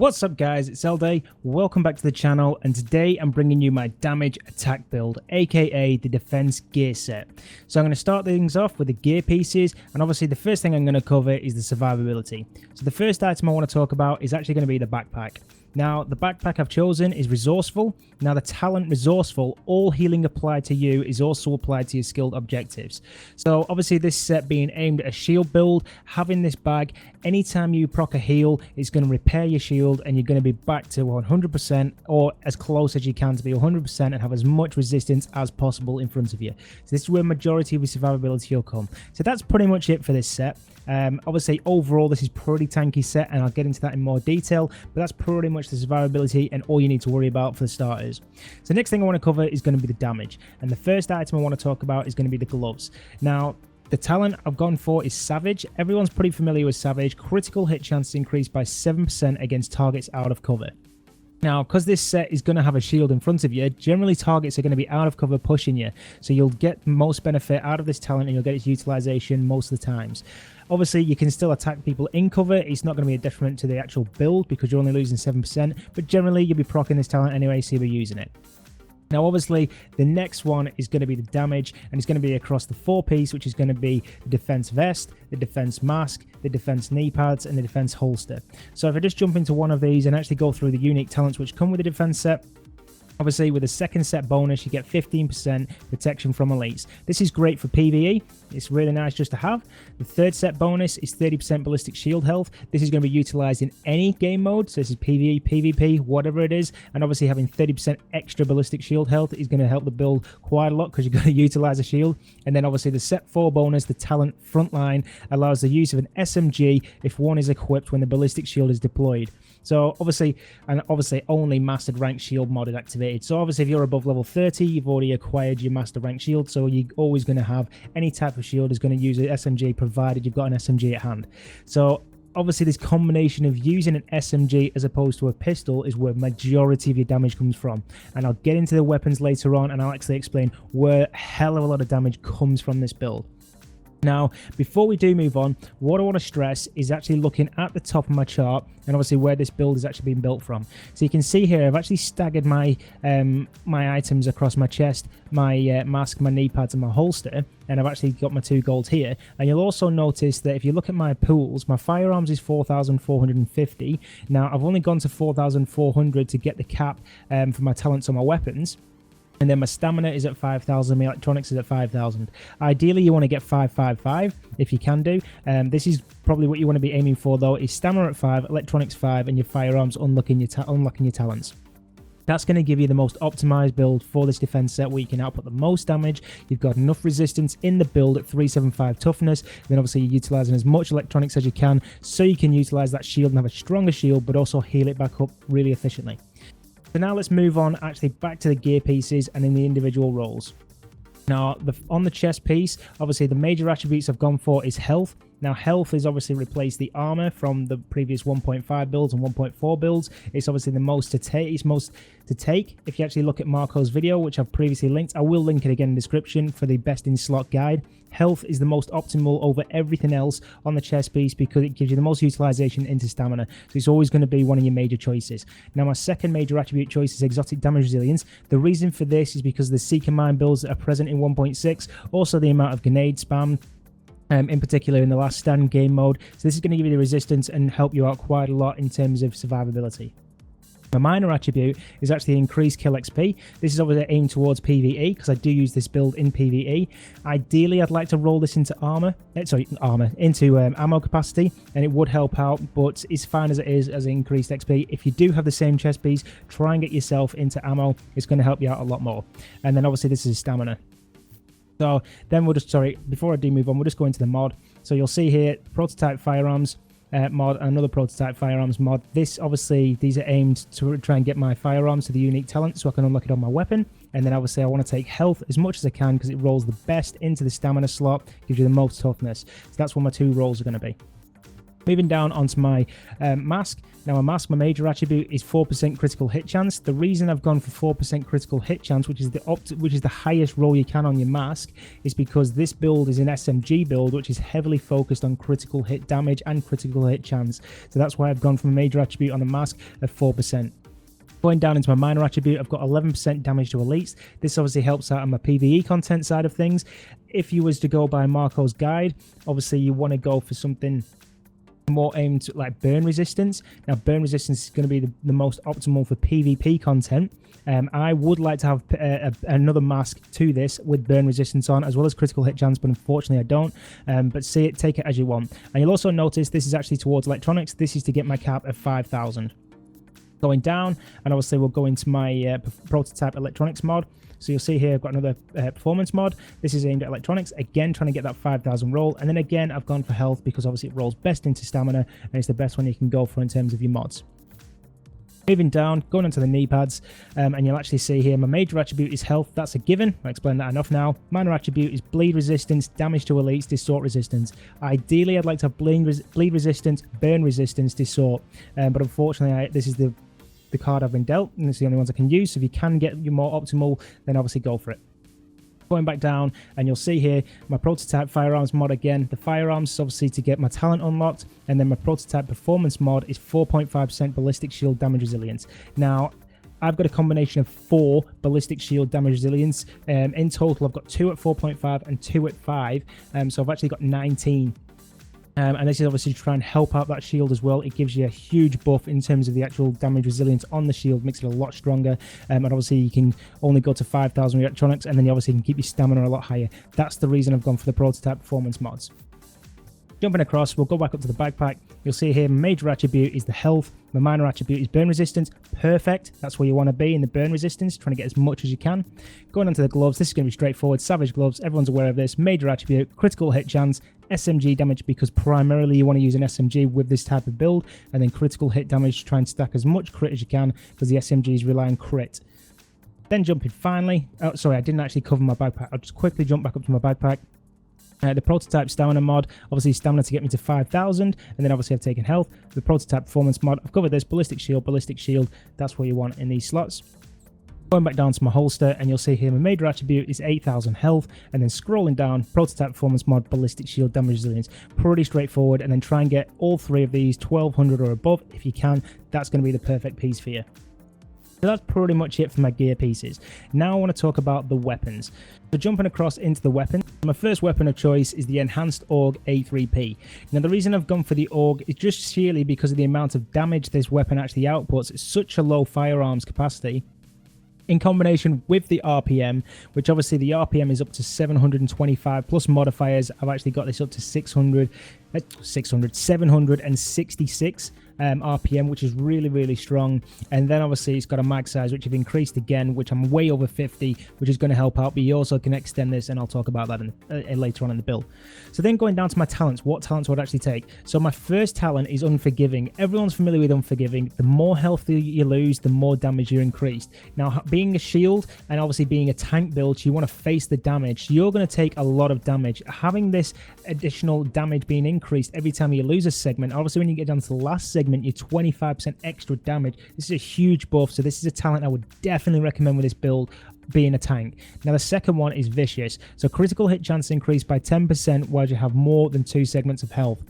What's up guys, it's LD, welcome back to the channel, and today I'm bringing you my damage attack build, aka the defense gear set. So I'm going to start things off with the gear pieces, and obviously the first thing I'm going to cover is the survivability. So the first item I want to talk about is actually going to be the backpack. Now, the backpack I've chosen is resourceful. Now, the talent resourceful, all healing applied to you is also applied to your skilled objectives. So, obviously, this set being aimed at a shield build, having this bag, anytime you proc a heal, it's going to repair your shield and you're going to be back to 100% or as close as you can to be 100% and have as much resistance as possible in front of you. So, this is where majority of your survivability will come. So, that's pretty much it for this set. Obviously, overall, this is pretty tanky set, and I'll get into that in more detail, but that's pretty much the survivability and all you need to worry about for the starters. So next thing I want to cover is going to be the damage, and the first item I want to talk about is going to be the gloves. Now, the talent I've gone for is Savage. Everyone's pretty familiar with Savage. Critical hit chance increased by 7% against targets out of cover. Now, because this set is going to have a shield in front of you, generally targets are going to be out of cover pushing you. So you'll get most benefit out of this talent and you'll get its utilization most of the times. Obviously, you can still attack people in cover. It's not going to be a detriment to the actual build because you're only losing 7%. But generally, you'll be proccing this talent anyway, so you'll be using it. Now, obviously, the next one is going to be the damage, and it's going to be across the 4-piece, which is going to be the defense vest, the defense mask, the defense knee pads, and the defense holster. So if I just jump into one of these and actually go through the unique talents which come with the defense set, obviously, with a second set bonus, you get 15% protection from elites. This is great for PvE. It's really nice just to have. The third set bonus is 30% ballistic shield health. This is going to be utilized in any game mode. So this is PvE, PvP, whatever it is. And obviously, having 30% extra ballistic shield health is going to help the build quite a lot because you're going to utilize a shield. And then obviously, the set 4 bonus, the talent frontline, allows the use of an SMG if one is equipped when the ballistic shield is deployed. So obviously only mastered rank shield mod is activated. So obviously if you're above level 30, you've already acquired your master rank shield. So you're always going to have any type of shield is going to use an SMG provided you've got an SMG at hand. So obviously this combination of using an SMG as opposed to a pistol is where majority of your damage comes from. And I'll get into the weapons later on and I'll actually explain where a hell of a lot of damage comes from this build. Now, before we do move on, what I want to stress is actually looking at the top of my chart and obviously where this build is actually being built from. So you can see here, I've actually staggered my my items across my chest, my mask, my knee pads, and my holster, and I've actually got my 2 golds here. And you'll also notice that if you look at my pools, my firearms is 4,450. Now, I've only gone to 4,400 to get the cap for my talents on my weapons. And then my stamina is at 5,000, my electronics is at 5,000. Ideally, you want to get 555 if you can do. This is probably what you want to be aiming for, though, is stamina at 5, electronics 5, and your firearms unlocking your talents. That's going to give you the most optimized build for this defense set where you can output the most damage. You've got enough resistance in the build at 375 toughness. Then obviously you're utilizing as much electronics as you can so you can utilize that shield and have a stronger shield, but also heal it back up really efficiently. So now let's move on actually back to the gear pieces and in the individual roles. Now, on the chest piece, obviously the major attributes I've gone for is health. Now, health has obviously replaced the armor from the previous 1.5 builds and 1.4 builds. It's obviously the most to take. If you actually look at Marco's video, which I've previously linked, I will link it again in the description for the best in slot guide. Health is the most optimal over everything else on the chest piece because it gives you the most utilization into stamina. So it's always going to be one of your major choices. Now, my second major attribute choice is exotic damage resilience. The reason for this is because the Seeker Mine builds that are present in 1.6, also the amount of grenade spam, in particular in the last stand game mode. So this is going to give you the resistance and help you out quite a lot in terms of survivability. My minor attribute is actually increased kill XP. This is obviously aimed towards PvE because I do use this build in PvE. Ideally, I'd like to roll this into ammo capacity, and it would help out, but it's fine as it is as increased XP. If you do have the same chest piece, try and get yourself into ammo. It's going to help you out a lot more. And then obviously this is stamina. So then before I do move on, we'll just go into the mod. So you'll see here, prototype firearms mod and another prototype firearms mod. These are aimed to try and get my firearms to the unique talent so I can unlock it on my weapon. And then obviously I want to take health as much as I can because it rolls the best into the stamina slot, gives you the most toughness. So that's what my 2 rolls are going to be. Moving down onto my mask. Now, my major attribute is 4% critical hit chance. The reason I've gone for 4% critical hit chance, which is the highest roll you can on your mask, is because this build is an SMG build, which is heavily focused on critical hit damage and critical hit chance. So that's why I've gone from a major attribute on the mask of 4%. Going down into my minor attribute, I've got 11% damage to elites. This obviously helps out on my PvE content side of things. If you was to go by Marco's guide, obviously you want to go for something more aimed at like burn resistance. Now, burn resistance is going to be the most optimal for PvP content. I would like to have another mask to this with burn resistance on, as well as critical hit chance, but unfortunately I don't. But take it as you want. And you'll also notice this is actually towards electronics. This is to get my cap of 5,000. Going down, and obviously we'll go into my prototype electronics mod. So you'll see here I've got another performance mod. This is aimed at electronics, again trying to get that 5,000 roll. And then again I've gone for health because obviously it rolls best into stamina, and it's the best one you can go for in terms of your mods. Moving down, going onto the knee pads, and you'll actually see here my major attribute is health. That's a given. I explained that enough now. Minor attribute is bleed resistance, damage to elites, distort resistance. Ideally I'd like to have bleed resistance, burn resistance, distort, but unfortunately this is the card I've been dealt, and it's the only ones I can use. So if you can get your more optimal, then obviously go for it. Going back down, and you'll see here my prototype firearms mod again. The firearms is obviously to get my talent unlocked, and then my prototype performance mod is 4.5% ballistic shield damage resilience. Now, I've got a combination of 4 ballistic shield damage resilience. In total, I've got 2 at 4.5 and 2 at 5. So I've actually got 19. And this is obviously to try and help out that shield as well. It gives you a huge buff in terms of the actual damage resilience on the shield, makes it a lot stronger. And obviously you can only go to 5,000 electronics, and then you obviously can keep your stamina a lot higher. That's the reason I've gone for the prototype performance mods. Jumping across, we'll go back up to the backpack. You'll see here my major attribute is the health. My minor attribute is burn resistance. Perfect. That's where you want to be in the burn resistance, trying to get as much as you can. Going on to the gloves, this is going to be straightforward. Savage gloves, everyone's aware of this. Major attribute, critical hit chance, SMG damage, because primarily you want to use an SMG with this type of build, and then critical hit damage to try and stack as much crit as you can, because the SMGs rely on crit. Then jumping finally, oh sorry, I didn't actually cover my backpack. I'll just quickly jump back up to my backpack. The prototype stamina mod, obviously stamina to get me to 5,000, and then obviously I've taken health. The prototype performance mod, I've covered this, ballistic shield, that's what you want in these slots. Going back down to my holster, and you'll see here my major attribute is 8,000 health, and then scrolling down, prototype performance mod, ballistic shield, damage resilience. Pretty straightforward, and then try and get all 3 of these 1,200 or above if you can. That's going to be the perfect piece for you. So that's pretty much it for my gear pieces. Now I want to talk about the weapons. So jumping across into the weapons, my first weapon of choice is the Enhanced AUG A3P. Now the reason I've gone for the AUG is just sheerly because of the amount of damage this weapon actually outputs. It's such a low firearms capacity, in combination with the RPM, which obviously the RPM is up to 725 plus modifiers. I've actually got this up to 766 RPM, which is really strong. And then obviously it's got a mag size which I've increased again, which I'm way over 50, which is going to help out, but you also can extend this, and I'll talk about that later on in the build. So then going down to my talents, what talents would I actually take? So my first talent is Unforgiving. Everyone's familiar with Unforgiving. The more health you lose, the more damage you're increased. Now, being a shield and obviously being a tank build, you want to face the damage. You're going to take a lot of damage. Having this additional damage being increased every time you lose a segment, obviously when you get down to the last segment, you're 25% extra damage. This is a huge buff, so this is a talent I would definitely recommend with this build, being a tank. Now the second one is Vicious. So critical hit chance increased by 10% while you have more than 2 segments of health.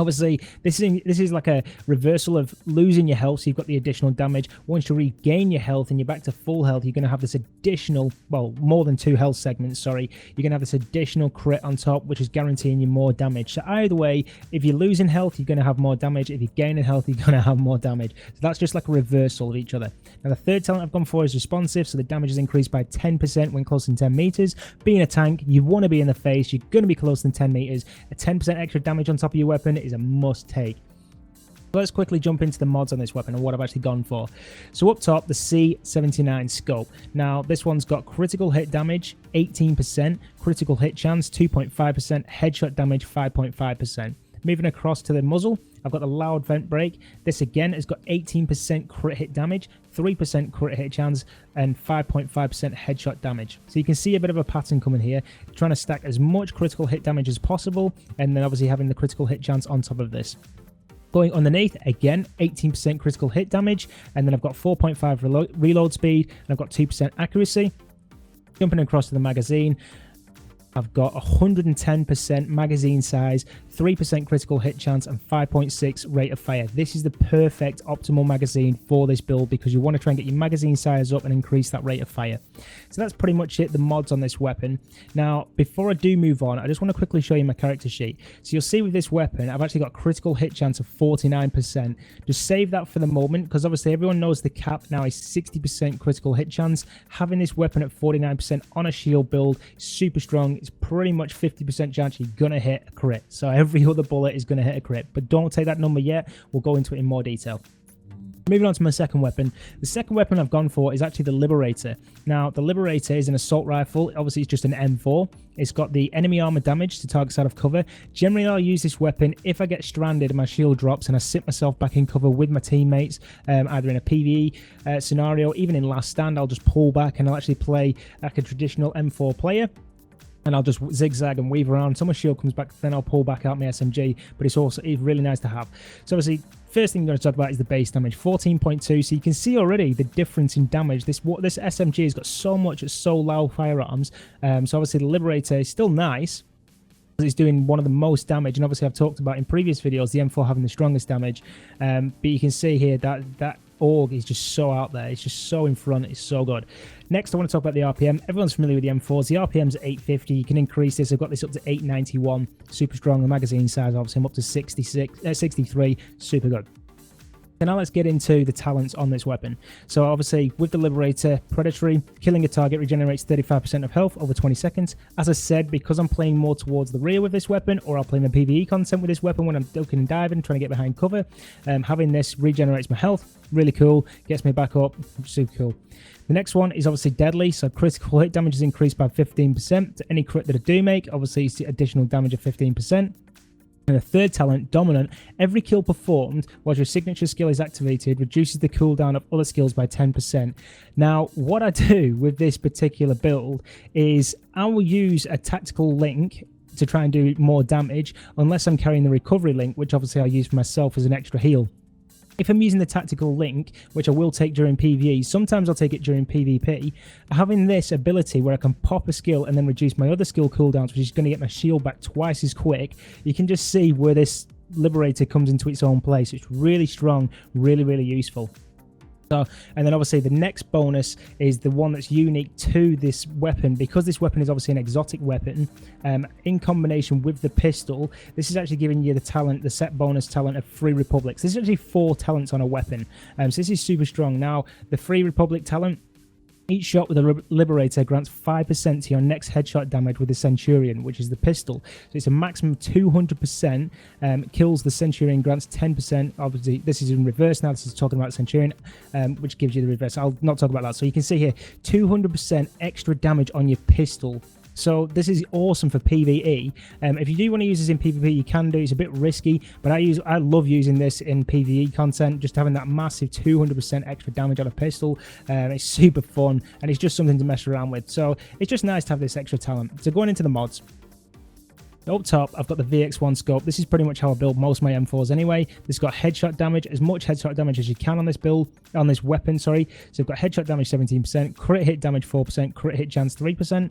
Obviously, this is like a reversal of losing your health, so you've got the additional damage. Once you regain your health and you're back to full health, you're going to have this additional, well, more than 2 health segments, sorry. You're going to have this additional crit on top, which is guaranteeing you more damage. So either way, if you're losing health, you're going to have more damage. If you're gaining health, you're going to have more damage. So that's just like a reversal of each other. Now, the third talent I've gone for is Responsive, so the damage is increased by 10% when close than 10 meters. Being a tank, you want to be in the face. You're going to be close than 10 meters. A 10% extra damage on top of your weapon is a must take. Let's quickly jump into the mods on this weapon and what I've actually gone for. So up top, the C79 scope. Now this one's got critical hit damage 18%, critical hit chance 2.5%, headshot damage 5.5%. Moving across to the muzzle, I've got the loud vent brake. This again has got 18% crit hit damage, 3% crit hit chance, and 5.5% headshot damage. So you can see a bit of a pattern coming here, trying to stack as much critical hit damage as possible, and then obviously having the critical hit chance on top of this. Going underneath, again, 18% critical hit damage, and then I've got 4.5 reload speed, and I've got 2% accuracy. Jumping across to the magazine, I've got 110% magazine size, 3% critical hit chance, and 5.6 rate of fire. This is the perfect optimal magazine for this build because you want to try and get your magazine size up and increase that rate of fire. So that's pretty much it, the mods on this weapon. Now, before I do move on, I just want to quickly show you my character sheet. So you'll see with this weapon, I've actually got critical hit chance of 49%. Just save that for the moment because obviously everyone knows the cap now is 60% critical hit chance. Having this weapon at 49% on a shield build is super strong. It's pretty much 50% chance you're going to hit a crit. So every other bullet is going to hit a crit. But don't take that number yet. We'll go into it in more detail. Moving on to my second weapon. The second weapon I've gone for is actually the Liberator. Now, the Liberator is an assault rifle. Obviously, it's just an M4. It's got the enemy armor damage to targets out of cover. Generally, I'll use this weapon if I get stranded and my shield drops and I sit myself back in cover with my teammates, either in a PvE scenario, even in Last Stand, I'll just pull back and I'll actually play like a traditional M4 player. And I'll just zigzag and weave around. So my shield comes back, then I'll pull back out my SMG. But it's really nice to have. So obviously, first thing I'm going to talk about is the base damage, 14.2. So you can see already the difference in damage. This SMG has got so much at so low firearms. So obviously the Liberator is still nice. It's doing one of the most damage, and obviously I've talked about in previous videos the M4 having the strongest damage. But you can see here that AUG is just so out there. It's just so in front. It's so good. Next, I want to talk about the RPM. Everyone's familiar with the M4s. The RPM's at 850. You can increase this. I've got this up to 891. Super strong. The magazine size, obviously, I'm up to 63. Super good. So now let's get into the talents on this weapon. So obviously with the Liberator, Predatory, killing a target regenerates 35% of health over 20 seconds. As I said, because I'm playing more towards the rear with this weapon, or I'll play my PvE content with this weapon when I'm ducking and diving, trying to get behind cover, having this regenerates my health. Really cool. Gets me back up. Super cool. The next one is obviously Deadly. So critical hit damage is increased by 15%. To any crit that I do make, obviously you see additional damage of 15%. And the third talent, Dominant, every kill performed while your signature skill is activated reduces the cooldown of other skills by 10%. Now, what I do with this particular build is I will use a tactical link to try and do more damage, unless I'm carrying the recovery link, which obviously I use for myself as an extra heal. If I'm using the tactical link, which I will take during PvE, sometimes I'll take it during PvP, having this ability where I can pop a skill and then reduce my other skill cooldowns, which is going to get my shield back twice as quick, you can just see where this Liberator comes into its own place. It's really strong, really, really useful. So, and then obviously the next bonus is the one that's unique to this weapon. Because this weapon is obviously an exotic weapon, in combination with the pistol, this is actually giving you the talent, the set bonus talent of Free Republics. This is actually 4 talents on a weapon, so this is super strong. Now, the Free Republic talent, each shot with a Liberator grants 5% to your next headshot damage with the Centurion, which is the pistol. So it's a maximum of 200%, kills the Centurion, grants 10%. Obviously, this is in reverse now. This is talking about Centurion, which gives you the reverse. I'll not talk about that. So you can see here, 200% extra damage on your pistol. So this is awesome for PvE. If you do want to use this in PvP, you can do. It's a bit risky, but I love using this in PvE content. Just having that massive 200% extra damage on a pistol. It's super fun, and it's just something to mess around with. So it's just nice to have this extra talent. So going into the mods. Up top, I've got the VX1 scope. This is pretty much how I build most of my M4s anyway. This has got headshot damage, as much headshot damage as you can on this build, on this weapon, sorry. So I've got headshot damage 17%, crit hit damage 4%, crit hit chance 3%.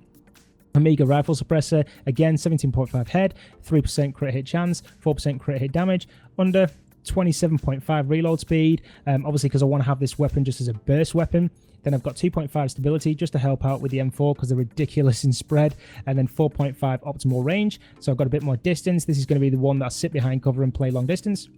Omega rifle suppressor, again 17.5 head, 3% crit hit chance, 4% crit hit damage, under 27.5 reload speed, obviously because I want to have this weapon just as a burst weapon. Then I've got 2.5 stability just to help out with the M4 because they're ridiculous in spread, and then 4.5 optimal range, so I've got a bit more distance. This is going to be the one that I sit behind cover and play long distance.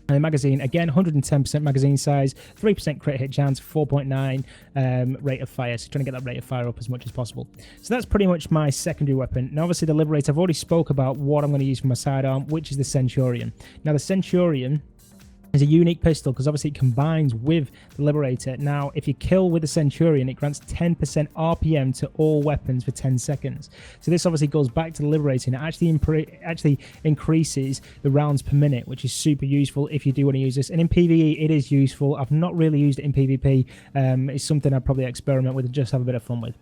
And the magazine, again, 110% magazine size, 3% crit hit chance, 4.9 rate of fire. So trying to get that rate of fire up as much as possible. So that's pretty much my secondary weapon. Now, obviously, the Liberator, I've already spoke about what I'm going to use for my sidearm, which is the Centurion. Now, the Centurion is a unique pistol because obviously it combines with the Liberator. Now, if you kill with the Centurion, it grants 10% RPM to all weapons for 10 seconds. So this obviously goes back to the Liberator, and it actually increases the rounds per minute, which is super useful if you do want to use this. And in PvE, it is useful. I've not really used it in PvP. It's something I'd probably experiment with and just have a bit of fun with.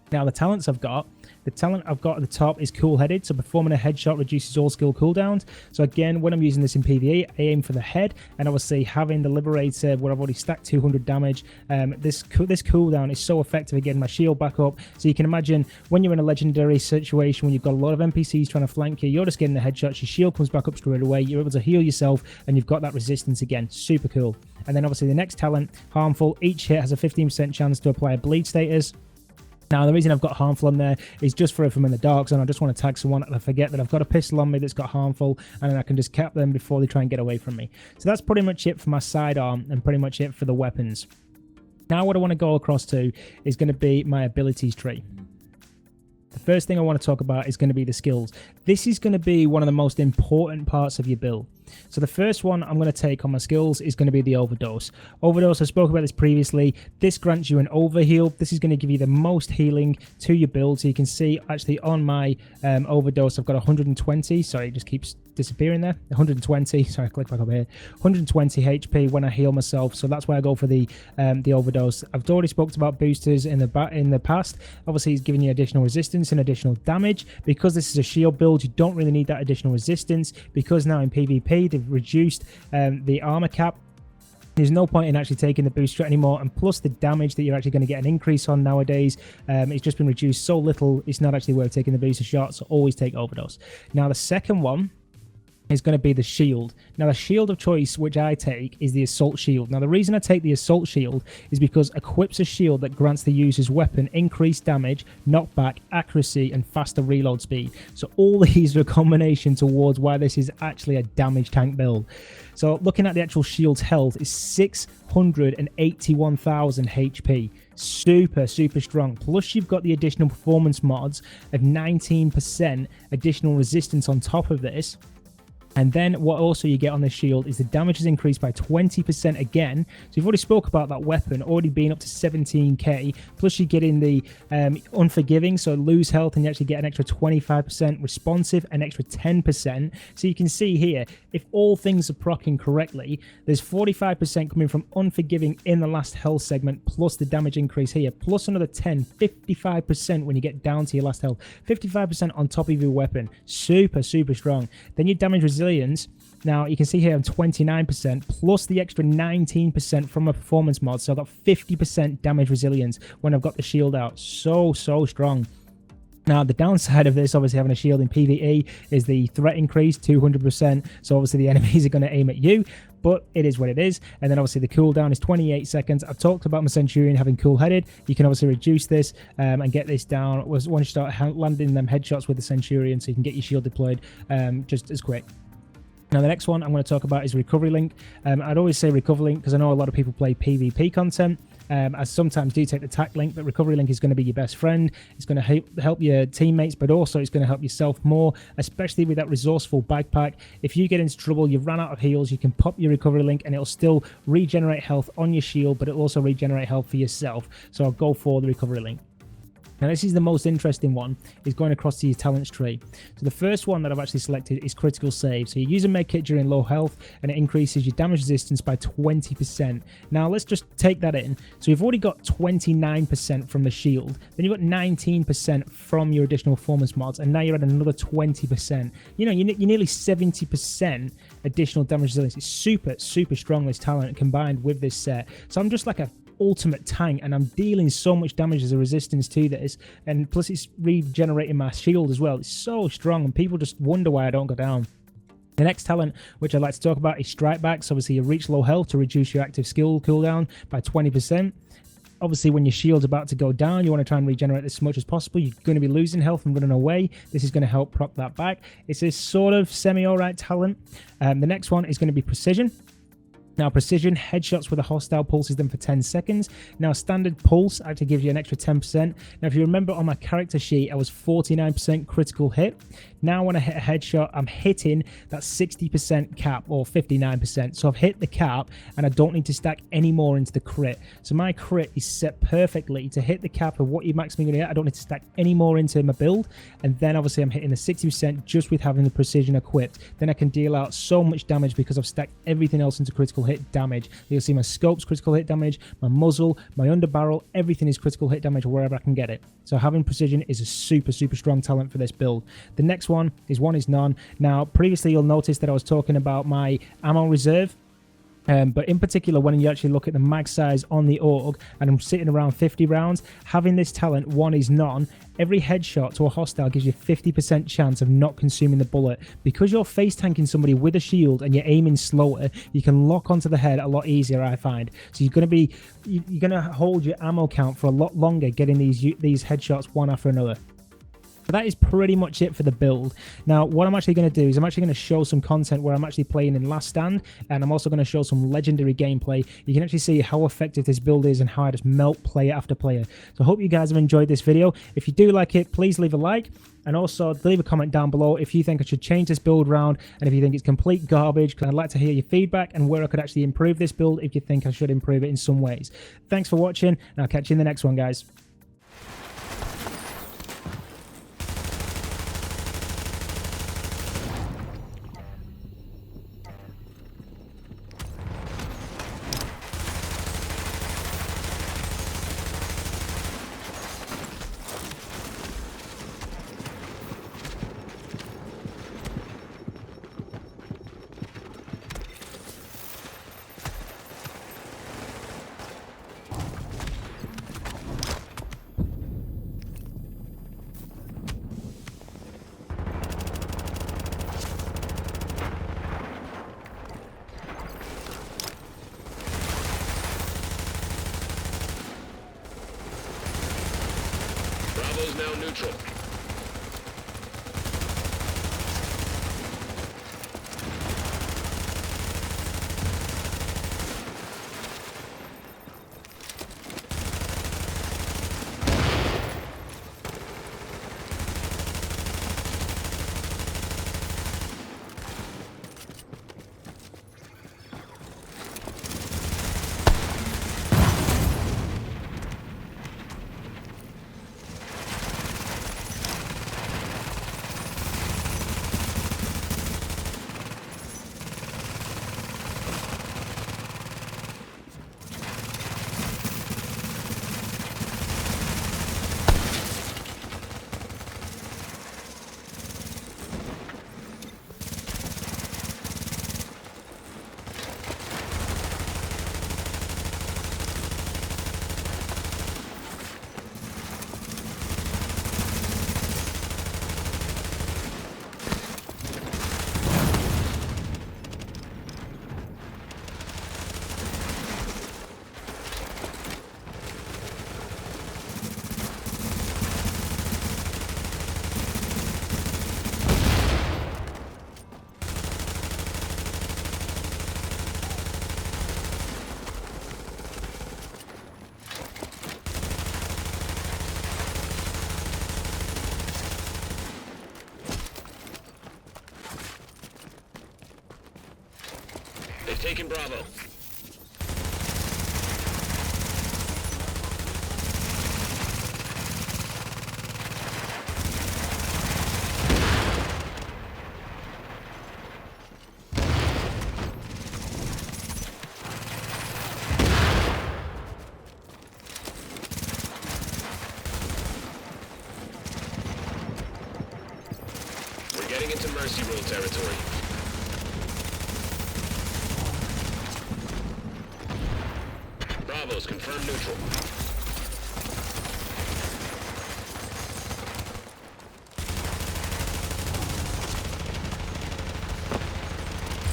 Now, the talent I've got at the top is cool-headed, so performing a headshot reduces all skill cooldowns. So again, when I'm using this in PvE, I aim for the head, and obviously having the Liberator where I've already stacked 200 damage, this cooldown is so effective at getting my shield back up. So you can imagine when you're in a legendary situation when you've got a lot of NPCs trying to flank you, you're just getting the headshots, your shield comes back up straight away, you're able to heal yourself, and you've got that resistance again. Super cool. And then obviously the next talent, Harmful, each hit has a 15% chance to apply a bleed status. Now, the reason I've got Harmful on there is just for if I'm in the dark zone, I just want to tag someone and I forget that I've got a pistol on me that's got Harmful, and then I can just cap them before they try and get away from me. So that's pretty much it for my sidearm and pretty much it for the weapons. Now, what I want to go across to is going to be my abilities tree. The first thing I want to talk about is going to be the skills. This is going to be one of the most important parts of your build. So the first one I'm going to take on my skills is going to be the Overdose. Overdose, I spoke about this previously. This grants you an overheal. This is going to give you the most healing to your build. So you can see actually on my Overdose, I've got 120. Sorry, it just keeps disappearing there. 120. Sorry, click back up here. 120 HP when I heal myself. So that's why I go for the Overdose. I've already spoken about boosters in the past. Obviously, it's giving you additional resistance and additional damage. Because this is a shield build, you don't really need that additional resistance. Because now in PvP, they've reduced the armor cap. There's no point in actually taking the booster anymore, and plus the damage that you're actually going to get an increase on nowadays, it's just been reduced so little, it's not actually worth taking the booster shot, so always take Overdose. Now the second one is going to be the shield. Now the shield of choice which I take is the Assault Shield. Now the reason I take the Assault Shield is because equips a shield that grants the user's weapon increased damage, knockback, accuracy, and faster reload speed. So all these are a combination towards why this is actually a damage tank build. So looking at the actual shield's health is 681,000 HP. Super strong. Plus you've got the additional performance mods of 19% additional resistance on top of this. And then what also you get on this shield is the damage is increased by 20% again. So you've already spoke about that weapon already being up to 17k. Plus you get in the unforgiving, so lose health, and you actually get an extra 25%, responsive, an extra 10%. So you can see here, if all things are proccing correctly, there's 45% coming from unforgiving in the last health segment, plus the damage increase here, plus another 55% when you get down to your last health. 55% on top of your weapon. Super strong. Then your damage resilience. Now you can see here I'm 29% plus the extra 19% from a performance mod, so I've got 50% damage resilience when I've got the shield out. So strong. Now the downside of this, obviously having a shield in PvE, is the threat increase 200%. So obviously the enemies are going to aim at you, but it is what it is. And then obviously the cooldown is 28 seconds. I've talked about my Centurion having cool-headed. You can obviously reduce this and get this down once you start landing them headshots with the Centurion, so you can get your shield deployed just as quick. Now the next one I'm going to talk about is Recovery Link. I'd always say Recovery Link because I know a lot of people play PvP content. I sometimes do take the TAC link, but Recovery Link is going to be your best friend. It's going to help your teammates, but also it's going to help yourself more, especially with that resourceful backpack. If you get into trouble, you've run out of heals, you can pop your Recovery Link and it'll still regenerate health on your shield, but it'll also regenerate health for yourself. So I'll go for the Recovery Link. Now this is the most interesting one, is going across to your talents tree. So the first one that I've actually selected is critical save. So you use a med kit during low health and it increases your damage resistance by 20%. Now let's just take that in. So you've already got 29% from the shield, then you've got 19% from your additional performance mods, and now you're at another 20%. You know, you're nearly 70% additional damage resilience. It's super strong, this talent combined with this set. So I'm just like a ultimate tank, and I'm dealing so much damage as a resistance to this, and plus it's regenerating my shield as well. It's so strong, and people just wonder why I don't go down. The next talent which I'd like to talk about is Strike Back. So obviously you reach low health to reduce your active skill cooldown by 20%. Obviously, when your shield's about to go down, you want to try and regenerate this as much as possible. You're going to be losing health and running away. This is going to help prop that back. It's a sort of semi-alright talent. The next one is going to be Precision. Now, precision headshots with a hostile pulses them for 10 seconds. Now, standard pulse actually gives you an extra 10%. Now, if you remember on my character sheet, I was 49% critical hit. Now, when I hit a headshot, I'm hitting that 60% cap or 59%. So I've hit the cap and I don't need to stack any more into the crit. So my crit is set perfectly to hit the cap of what you're maximally going to get. I don't need to stack any more into my build. And then obviously I'm hitting the 60% just with having the precision equipped. Then I can deal out so much damage because I've stacked everything else into critical hit damage. You'll see my scope's critical hit damage, my muzzle, my underbarrel, everything is critical hit damage wherever I can get it. So having precision is a super strong talent for this build. The next one is none. Now, previously you'll notice that I was talking about my ammo reserve. But in particular, when you actually look at the mag size on the AUG, and I'm sitting around 50 rounds, having this talent, one is none. Every headshot to a hostile gives you 50% chance of not consuming the bullet. Because you're face tanking somebody with a shield and you're aiming slower, you can lock onto the head a lot easier, I find. So you're going to hold your ammo count for a lot longer getting these headshots one after another. But that is pretty much it for the build. Now, what I'm actually going to do is I'm actually going to show some content where I'm actually playing in Last Stand, and I'm also going to show some legendary gameplay. You can actually see how effective this build is and how I just melt player after player. So I hope you guys have enjoyed this video. If you do like it, please leave a like, and also leave a comment down below if you think I should change this build round and if you think it's complete garbage, because I'd like to hear your feedback and where I could actually improve this build if you think I should improve it in some ways. Thanks for watching, and I'll catch you in the next one, guys. Bravo's now neutral. They've taken Bravo. We're getting into Mercy Rule territory. Bravo's confirmed neutral.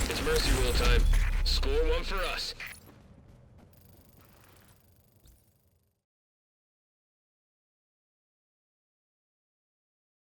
It's Mercy Rule time. Score one for us.